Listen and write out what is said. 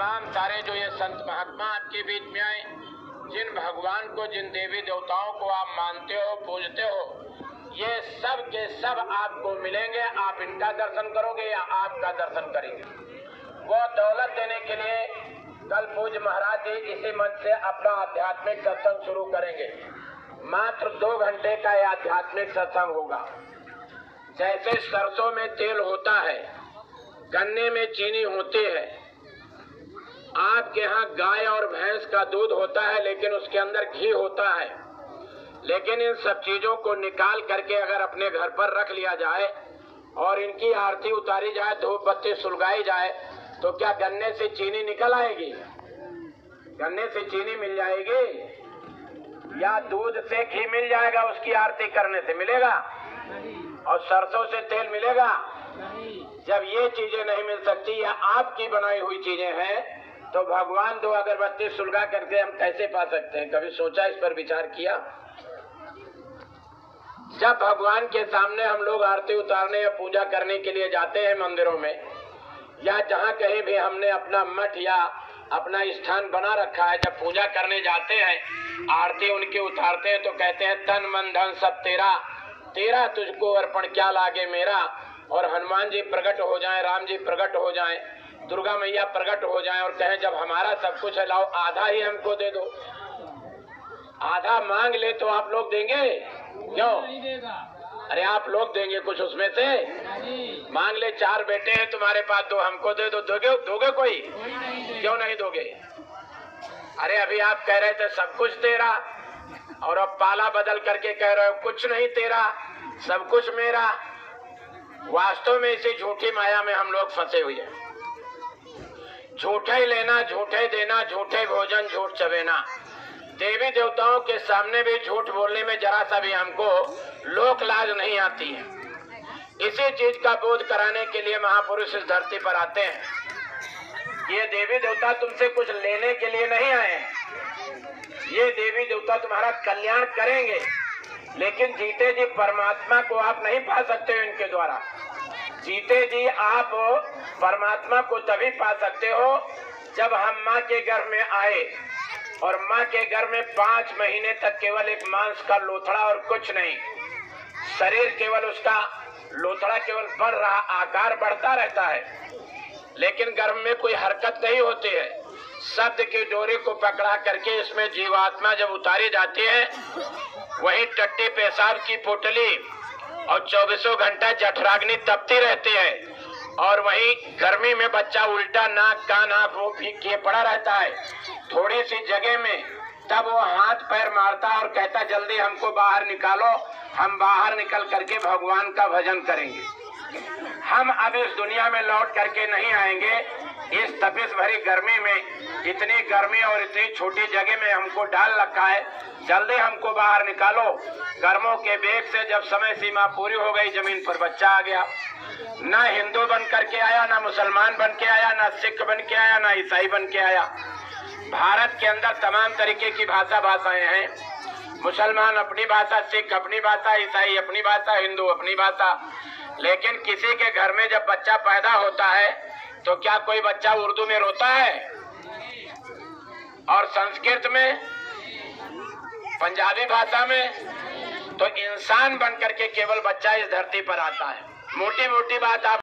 तमाम सारे जो ये संत महात्मा आपके बीच में आए, जिन भगवान को, जिन देवी देवताओं को आप मानते हो, पूजते हो, ये सब के सब आपको मिलेंगे। आप इनका दर्शन करोगे या आपका दर्शन करेंगे। वो दौलत देने के लिए कल पूज्य महाराज जी इसी मंच से अपना आध्यात्मिक सत्संग शुरू करेंगे। मात्र 2 घंटे का यह आध्यात्मिक सत्संग होगा। जैसे सरसों में तेल होता है, गन्ने में चीनी होती है, आपके यहाँ गाय और भैंस का दूध होता है लेकिन उसके अंदर घी होता है। लेकिन इन सब चीजों को निकाल करके अगर अपने घर पर रख लिया जाए और इनकी आरती उतारी जाए, धूप बत्ती सुलगाई जाए, तो क्या गन्ने से चीनी निकल आएगी? गन्ने से चीनी मिल जाएगी या दूध से घी मिल जाएगा? उसकी आरती करने से मिलेगा। और सरसों से तेल मिलेगा? जब ये चीजें नहीं मिल सकती या आपकी बनाई हुई चीजें हैं, तो भगवान 2 अगरबत्ती सुलगा करके हम कैसे पा सकते हैं? कभी सोचा, इस पर विचार किया? जब भगवान के सामने हम लोग आरती उतारने या पूजा करने के लिए जाते हैं मंदिरों में, या जहाँ कहीं भी हमने अपना मठ या अपना स्थान बना रखा है, जब पूजा करने जाते हैं, आरती उनकी उतारते हैं, तो कहते हैं तन मन धन सब तेरा, तेरा तुझको अर्पण क्या लागे मेरा। और हनुमान जी प्रकट हो जाएं, राम जी प्रकट हो जाएं, दुर्गा मैया प्रकट हो जाएं और कहें जब हमारा सब कुछ है, लाओ आधा ही हमको दे दो। आधा मांग ले तो आप लोग देंगे? क्यों? अरे आप लोग देंगे कुछ उसमें से? मांग ले 4 बेटे हैं तुम्हारे पास, 2 हमको दे दो, दोगे कोई? क्यों नहीं दोगे? अरे अभी आप कह रहे थे सब कुछ तेरा, और अब पाला बदल करके कह रहे हो कुछ नहीं तेरा, सब कुछ मेरा। वास्तव में इसी झूठी माया में हम लोग फंसे हुए हैं। झूठे ही लेना, झूठे देना, झूठे भोजन, झूठ चबेना। देवी देवताओं के सामने भी झूठ बोलने में जरा सा भी हमको लोक लाज नहीं आती है। इसी चीज का बोध कराने के लिए महापुरुष इस धरती पर आते हैं। ये देवी देवता तुमसे कुछ लेने के लिए नहीं आए हैं। ये देवी देवता तुम्हारा कल्याण करेंगे, लेकिन जीते जी परमात्मा को आप नहीं पा सकते हो इनके द्वारा। जीते जी आप परमात्मा को तभी पा सकते हो जब हम माँ के गर्भ में आए, और माँ के गर्भ में 5 महीने तक केवल एक मांस का लोथड़ा और कुछ नहीं, शरीर केवल उसका लोथड़ा केवल बढ़ रहा, आकार बढ़ता रहता है, लेकिन गर्भ में कोई हरकत नहीं होती है। शब्द की डोरी को पकड़ा करके इसमें जीवात्मा जब उतारी जाती है, वही टट्टी पेशाब की पोटली और 24 घंटा जठराग्नि तपती रहती है, और वही गर्मी में बच्चा उल्टा नाक कान आँख मुंह किए पड़ा रहता है थोड़ी सी जगह में। तब वो हाथ पैर मारता और कहता जल्दी हमको बाहर निकालो, हम बाहर निकल करके भगवान का भजन करेंगे। हम अब इस दुनिया में लौट करके नहीं आएंगे। इस तपिश भरी गर्मी में, इतनी गर्मी और इतनी छोटी जगह में हमको डाल रखा है, जल्दी हमको बाहर निकालो। गर्मों के वेग से जब समय सीमा पूरी हो गई, जमीन पर बच्चा आ गया। ना हिंदू बन करके आया, ना मुसलमान बन के आया, ना सिख बन के आया, ना ईसाई बन के आया। भारत के अंदर तमाम तरीके की भाषाएं हैं। मुसलमान अपनी भाषा, सिख अपनी भाषा, ईसाई अपनी भाषा, हिंदू अपनी भाषा। लेकिन किसी के घर में जब बच्चा पैदा होता है तो क्या कोई बच्चा उर्दू में रोता है? और संस्कृत में, पंजाबी भाषा में? तो इंसान बन करके केवल बच्चा इस धरती पर आता है। मोटी मोटी बात आप